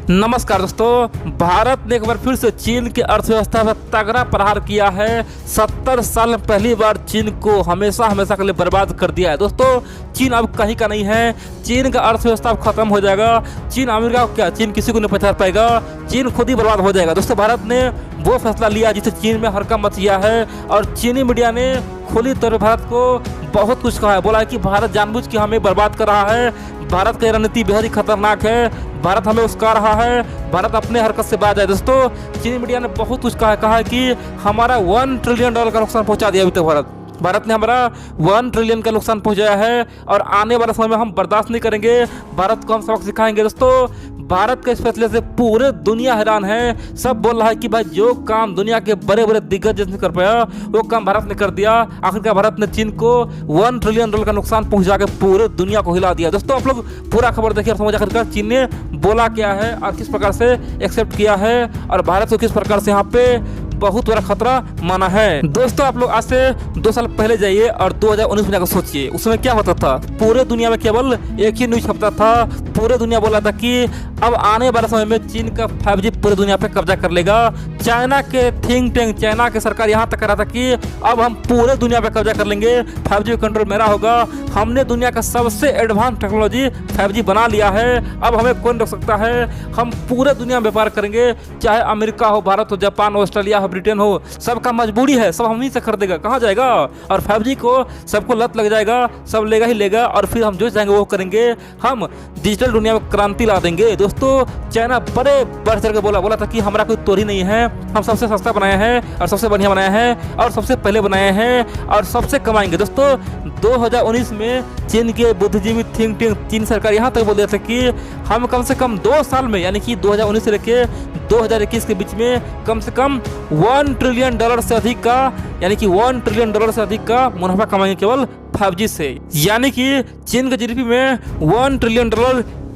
नमस्कार दोस्तों, भारत ने एक बार फिर से चीन की अर्थव्यवस्था पर तगड़ा प्रहार किया है। 70 साल में पहली बार चीन को हमेशा के लिए बर्बाद कर दिया है। दोस्तों, चीन अब कहीं का नहीं है। चीन का अर्थव्यवस्था अब खत्म हो जाएगा। चीन अमेरिका को क्या, चीन किसी को नहीं पहचान पाएगा। चीन खुद ही बर्बाद हो जाएगा। दोस्तों, भारत ने वो फैसला लिया जिससे चीन में हड़कंप मच गया है और चीनी मीडिया ने खुली तौर पर भारत को बहुत कुछ कहा है। बोला है कि भारत जानबूझ के हमें बर्बाद कर रहा है, भारत की रणनीति बेहद ही खतरनाक है, भारत हमें उस्का रहा है, भारत अपने हरकत से बाज है। दोस्तों, चीनी मीडिया ने बहुत कुछ कहा है कि हमारा $1 ट्रिलियन का नुकसान पहुंचा दिया अभी तक। भारत ने हमारा $1 ट्रिलियन का नुकसान पहुंचाया है और आने वाले समय में हम बर्दाश्त नहीं करेंगे। भारत को हम सबक सिखाएंगे। दोस्तों, भारत के इस फैसले से पूरे दुनिया हैरान है। सब बोल रहा है कि भाई जो काम दुनिया के बड़े बड़े दिग्गज नहीं कर पाया वो काम भारत ने कर दिया। आखिरकार भारत ने चीन को $1 ट्रिलियन का नुकसान पहुंचा के पूरे दुनिया को हिला दिया। दोस्तों, आप लोग पूरा खबर देखिए और समझ आखिरकार चीन ने बोला क्या है और किस प्रकार से एक्सेप्ट किया है और भारत को किस प्रकार से यहाँ पे बहुत बड़ा खतरा माना है। दोस्तों, आप लोग आज से 2 साल पहले जाइए और 2019 में जाकर सोचिए उसमें क्या होता था। पूरे दुनिया में केवल एक ही न्यूज छपता था। पूरे दुनिया बोला था कि अब आने वाले समय में चीन का 5G पूरे दुनिया पे कब्जा कर लेगा। चाइना के थिंक टैंक, चाइना की सरकार यहाँ तक कह रहा था कि अब हम पूरे दुनिया पे कब्जा कर लेंगे, 5G कंट्रोल मेरा होगा। हमने दुनिया का सबसे एडवांस टेक्नोलॉजी 5G बना लिया है, अब हमें कौन रोक सकता है। हम पूरे दुनिया में व्यापार करेंगे, चाहे अमेरिका हो, भारत हो, जापान हो, ऑस्ट्रेलिया हो, ब्रिटेन हो, सबका मजबूरी है, सब हम ही से खरीदेगा, कहाँ जाएगा। और 5G को सबको लत लग जाएगा, सब लेगा ही लेगा और फिर हम जो चाहेंगे वो करेंगे। हम डिजिटल दुनिया में क्रांति ला देंगे। दोस्तों, चाइना बड़े बढ़ चढ़ के बोला था कि हमारा कोई तोड़ ही नहीं है, हम सबसे सस्ता बनाए हैं और सबसे बढ़िया बनाए हैं और सबसे पहले बनाए हैं और सबसे कमाएंगे। दोस्तों, 2019 में चीन के बुद्धिजीवी थिंक टैंक चीन सरकार यहाँ तक बोल दिया था कि हम कम से कम 2 साल में, यानी कि 2019 से लेके 2021 के बीच में कम से कम $1 ट्रिलियन से अधिक का, यानी कि $1 ट्रिलियन से अधिक का मुनाफा कमाएंगे केवल 5G से। यानी कि चीन के जीडीपी में $1 ट्रिलियन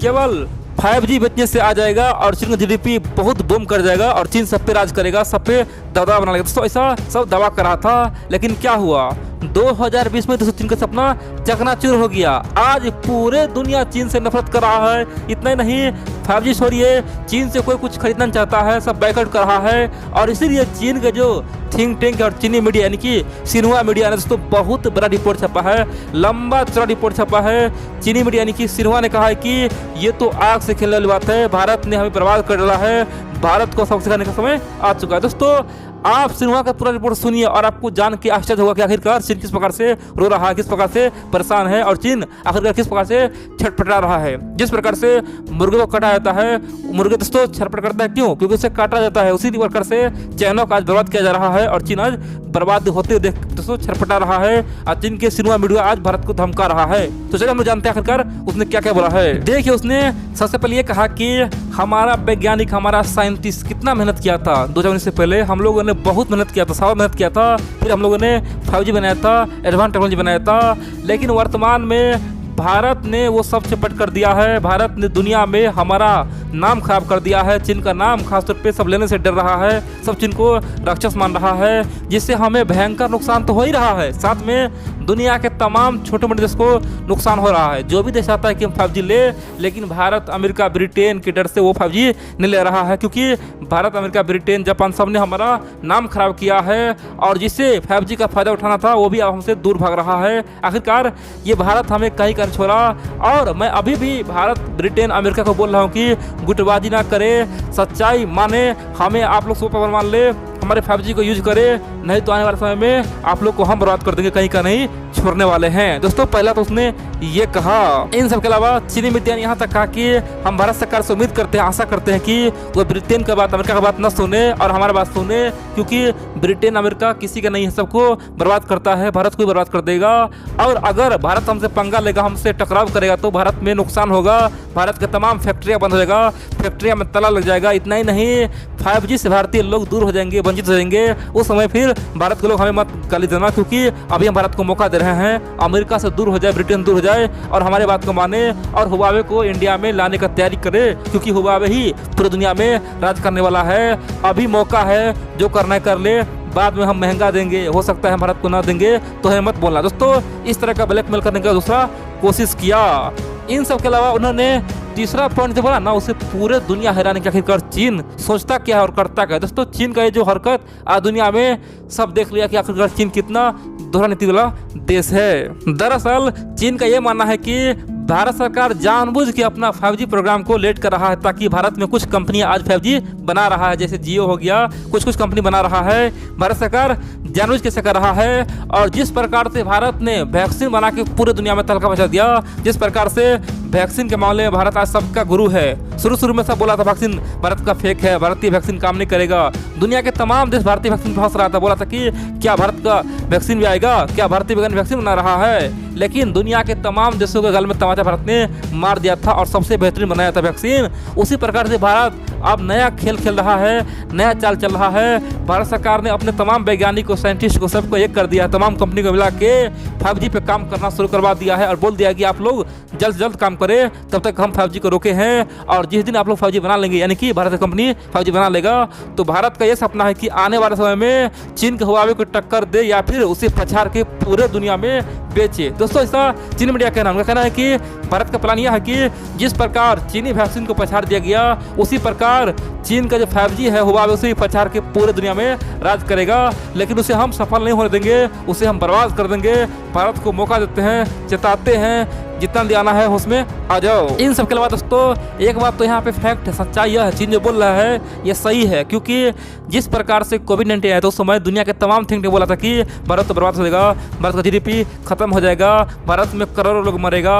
केवल 5G बेचने से आ जाएगा और चीन का जीडीपी बहुत बूम कर जाएगा और चीन सब पे राज करेगा, सब पे दबदबा बना लेगा। दोस्तों, ऐसा सब दावा कर रहा था, लेकिन क्या हुआ 2020 में दोस्तों चीन का सपना चकनाचूर हो गया। आज पूरे दुनिया चीन से नफरत कर रहा है। इतना ही नहीं, 5G छोड़िए, चीन से कोई कुछ खरीदना चाहता है, सब बैकआउट कर रहा है। और इसीलिए चीन के जो थिंक टैंक और चीनी मीडिया यानी कि सिन्हुआ मीडिया ने दोस्तों बहुत बड़ा रिपोर्ट छपा है, लंबा चौड़ा रिपोर्ट छपा है। चीनी मीडिया यानी कि सिन्हुआ ने कहा है कि ये तो आग से खेलने वाली बात है, भारत ने हमें बर्बाद कर डाला है, भारत को सबक सिखाने का समय आ चुका है। दोस्तों, आप सिन्हुआ का पूरा रिपोर्ट सुनिए और आपको जान के आश्चर्य होगा कि आखिरकार चीन किस प्रकार से रो रहा है, किस प्रकार से परेशान है और चीन आखिरकार किस प्रकार से छटपटा रहा है। जिस प्रकार से मुर्गे को काटा जाता है, मुर्गे दोस्तों छटपट करता है, क्यों? क्योंकि उसे काटा जाता है। उसी प्रकार से चाइना को आज बर्बाद किया जा रहा है और चीन आज बर्बाद होते देख दोस्तों छटपटा रहा है और चीन के सिन्हुआ मीडिया आज भारत को धमका रहा है। तो चलिए हम लोग जानते हैं आखिरकार उसने क्या क्या बोला है। देखिए, उसने सबसे पहले ये कहा कि हमारा वैज्ञानिक, हमारा साइंटिस्ट कितना मेहनत किया था। 2019 से पहले हम लोगों ने बहुत मेहनत किया था, सारा मेहनत किया था, फिर हम लोगों ने 5G बनाया था, एडवांस टेक्नोलॉजी बनाया था। लेकिन वर्तमान में भारत ने वो सब चपट कर दिया है। भारत ने दुनिया में हमारा नाम खराब कर दिया है। चीन का नाम खासतौर पे सब लेने से डर रहा है, सब चीन को राक्षस मान रहा है, जिससे हमें भयंकर नुकसान तो हो ही रहा है, साथ में दुनिया के तमाम छोटे मोटे देश को नुकसान हो रहा है। जो भी देश चाहता है कि हम 5G ले, लेकिन भारत, अमेरिका, ब्रिटेन के डर से वो 5G नहीं ले रहा है, क्योंकि भारत, अमेरिका, ब्रिटेन, जापान सब ने हमारा नाम खराब किया है और जिससे 5G का फायदा उठाना था वो भी अब हमसे दूर भाग रहा है। आखिरकार ये भारत हमें कहीं कर छोड़ा और मैं अभी भी भारत, ब्रिटेन, अमेरिका को बोल रहा हूँ कि गुटबाजी ना करे, सच्चाई माने, हमें आप लोग सुपर पावर मान ले, हमारे 5G को यूज करे, नहीं तो आने वाले समय में आप लोग को हम बर्बाद कर देंगे, कहीं का नहीं छोड़ने वाले हैं। दोस्तों, पहला तो उसने ये कहा। इन सब के अलावा चीनी मीडिया ने यहाँ तक कहा कि हम भारत सरकार से उम्मीद करते हैं, आशा करते हैं कि वो ब्रिटेन का बात, अमेरिका का बात न सुने और हमारा बात सुने, क्योंकि ब्रिटेन, अमेरिका किसी का नहीं है, सबको बर्बाद करता है, भारत को बर्बाद कर देगा। और अगर भारत हमसे पंगा लेगा, हमसे टकराव करेगा तो भारत में नुकसान होगा, भारत के तमाम फैक्ट्रियाँ बंद हो जाएगा, फैक्ट्रियाँ में ताला लग जाएगा। इतना ही नहीं, 5G से भारतीय लोग दूर हो जाएंगे, वंचित हो जाएंगे। उस समय फिर भारत के लोग हमें मत गाली देना, क्योंकि अभी हम भारत को मौका दे रहे हैं, अमेरिका से दूर हो जाए, ब्रिटेन दूर हो जाए और हमारे बात को माने और हुवावे को इंडिया में लाने का तैयारी करे, क्योंकि हुवावे ही पूरी दुनिया में राज करने वाला है। अभी मौका है, जो करना है कर ले, बाद में हम महंगा देंगे, हो सकता है हम भारत को ना देंगे, तो हमें मत बोलना। दोस्तों, इस तरह का ब्लैकमेल करने का दूसरा कोशिश किया। इन सब के अलावा उन्होंने तीसरा पॉइंट जो बोला ना, उसे पूरे दुनिया हैरान है कि आखिरकार चीन सोचता क्या है और करता क्या है। दोस्तों चीन का ये जो हरकत आज दुनिया में सब देख लिया कि आखिरकार चीन कितना दोहरा नीति वाला देश है। दरअसल चीन का ये मानना है कि भारत सरकार जानबूझ के अपना 5G प्रोग्राम को लेट कर रहा है, ताकि भारत में कुछ कंपनियां आज 5G बना रहा है, जैसे जियो हो गया, कुछ कंपनी बना रहा है। भारत सरकार जानबूझ के से कर रहा है। और जिस प्रकार से भारत ने वैक्सीन बना के पूरे दुनिया में तहलका मचा दिया, जिस प्रकार से वैक्सीन के मामले में भारत आज सबका गुरु है। शुरू में सब बोला था वैक्सीन भारत का फेक है, भारतीय वैक्सीन काम नहीं करेगा। दुनिया के तमाम देश भारतीय वैक्सीन पर हंस रहा था, बोला था कि क्या भारत का वैक्सीन भी आएगा, क्या भारतीय वैज्ञानिक वैक्सीन बना रहा है। लेकिन दुनिया के तमाम देशों के गल में तमाचा भारत ने मार दिया था और सबसे बेहतरीन बनाया था वैक्सीन। उसी प्रकार से भारत अब नया खेल खेल रहा है, नया चाल चल रहा है। भारत सरकार ने अपने तमाम वैज्ञानिकों, साइंटिस्ट को सबको एक कर दिया है, तमाम कंपनी को मिला के 5G पे काम करना शुरू करवा दिया है और बोल दिया कि आप लोग जल्द से जल्द काम करें, तब तक हम 5G को रोके हैं। और जिस दिन आप लोग 5G बना लेंगे, यानी कि भारत की कंपनी 5G बना लेगा, तो भारत का ये सपना है कि आने वाले समय में चीन के हुआवे को टक्कर दे या फिर उसे पछाड़ के पूरे दुनिया में बेचे। दोस्तों ऐसा चीनी मीडिया कहना, उनका कहना है कि भारत का प्लान यह है कि जिस प्रकार चीनी वैक्सीन को पछाड़ दिया गया, उसी प्रकार चीन का जो 5G है हुआवे उसे पछाड़ के पूरे दुनिया में राज करेगा। लेकिन उसे हम सफल नहीं होने देंगे, उसे हम बर्बाद कर देंगे। भारत को मौका देते हैं, चेताते हैं, जितना दियाना है उसमें आ जाओ। इन सब के अलावा दोस्तों एक बात तो यहाँ पे फैक्ट है, सच्चाई यह है, चीन जो बोल रहा है ये सही है। क्योंकि जिस प्रकार से कोविड-19 आया तो उस समय दुनिया के तमाम थिंक ने बोला था कि भारत तो बर्बाद हो जाएगा, भारत का GDP खत्म हो जाएगा, भारत में करोड़ों लोग मरेगा,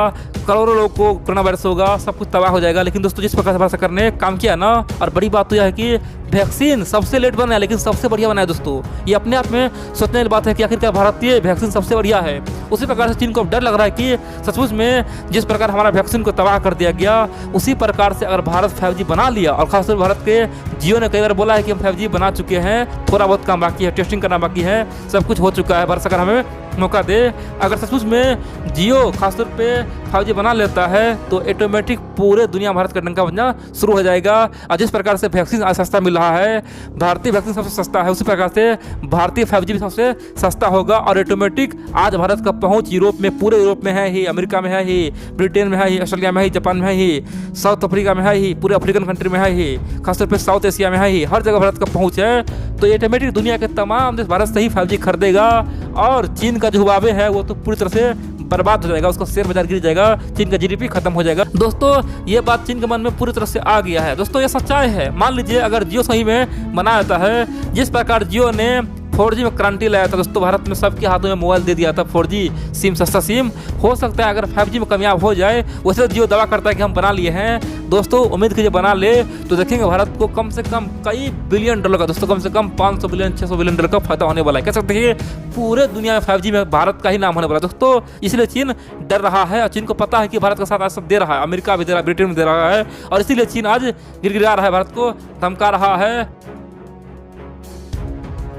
करोड़ों लोग को कोरोना वायरस होगा, सब कुछ तबाह हो जाएगा। लेकिन दोस्तों जिस प्रकार से भारत सरकार ने काम किया ना, और बड़ी बात तो यह है कि वैक्सीन सबसे लेट बना है लेकिन सबसे बढ़िया बना है। दोस्तों ये अपने आप में सोचने वाली बात है कि आखिरकार भारतीय वैक्सीन सबसे बढ़िया है। उसी प्रकार से चीन को डर लग रहा है कि सचमुच में जिस प्रकार हमारा वैक्सीन को तबाह कर दिया गया, उसी प्रकार से अगर भारत 5G बना लिया, और खासतौर भारत के जियो ने कई बार बोला है कि हम 5G बना चुके हैं, थोड़ा बहुत काम बाकी है, टेस्टिंग करना बाकी है, सब कुछ हो चुका है, भारत सरकार हमें मौका दे। अगर सचमुच में जियो खासतौर पे 5G बना लेता है तो ऑटोमेटिक पूरे दुनिया भारत का डंका बजना शुरू हो जाएगा। और जिस प्रकार से वैक्सीन आज सस्ता मिल रहा है, भारतीय वैक्सीन सबसे सस्ता है, उसी प्रकार से भारतीय 5G भी सबसे सस्ता होगा। और ऑटोमेटिक आज भारत का पहुंच यूरोप में, पूरे यूरोप में है ही, अमेरिका में है ही, ब्रिटेन में है ही, ऑस्ट्रेलिया में है ही, जापान में है ही, साउथ अफ्रीका में है ही, पूरे अफ्रीकन कंट्री में है ही, खासतौर पर साउथ एशिया में है ही, हर जगह भारत का पहुँच है। तो ऑटोमेटिक दुनिया के तमाम देश भारत से ही 5G खरीदेगा और चीन का जो हुआवे है वो तो पूरी तरह से बर्बाद हो जाएगा, उसका शेयर बाजार गिर जाएगा, चीन का GDP खत्म हो जाएगा। दोस्तों ये बात चीन के मन में पूरी तरह से आ गया है। दोस्तों ये सच्चाई है। मान लीजिए अगर जियो सही में बना जाता है, जिस प्रकार जियो ने 4G में क्रांति लाया था दोस्तों, भारत में सबके हाथों में मोबाइल दे दिया था, 4G सिम, सस्ता सिम। हो सकता है अगर 5G में कामयाब हो जाए, वैसे जियो दावा करता है कि हम बना लिए हैं। दोस्तों उम्मीद कीजिए बना ले तो देखेंगे भारत को कम से कम कई बिलियन डॉलर का, दोस्तों कम से कम 500 बिलियन 600 बिलियन डॉलर का फायदा होने वाला है। कह सकते हैं पूरे दुनिया में 5G में भारत का ही नाम होने वाला है दोस्तों। इसलिए चीन डर रहा है और चीन को पता है कि भारत का साथ आज सब दे रहा है, अमेरिका भी दे रहा है, ब्रिटेन भी दे रहा है, और इसीलिए चीन आज गिड़गिड़ा रहा है, भारत को धमका रहा है।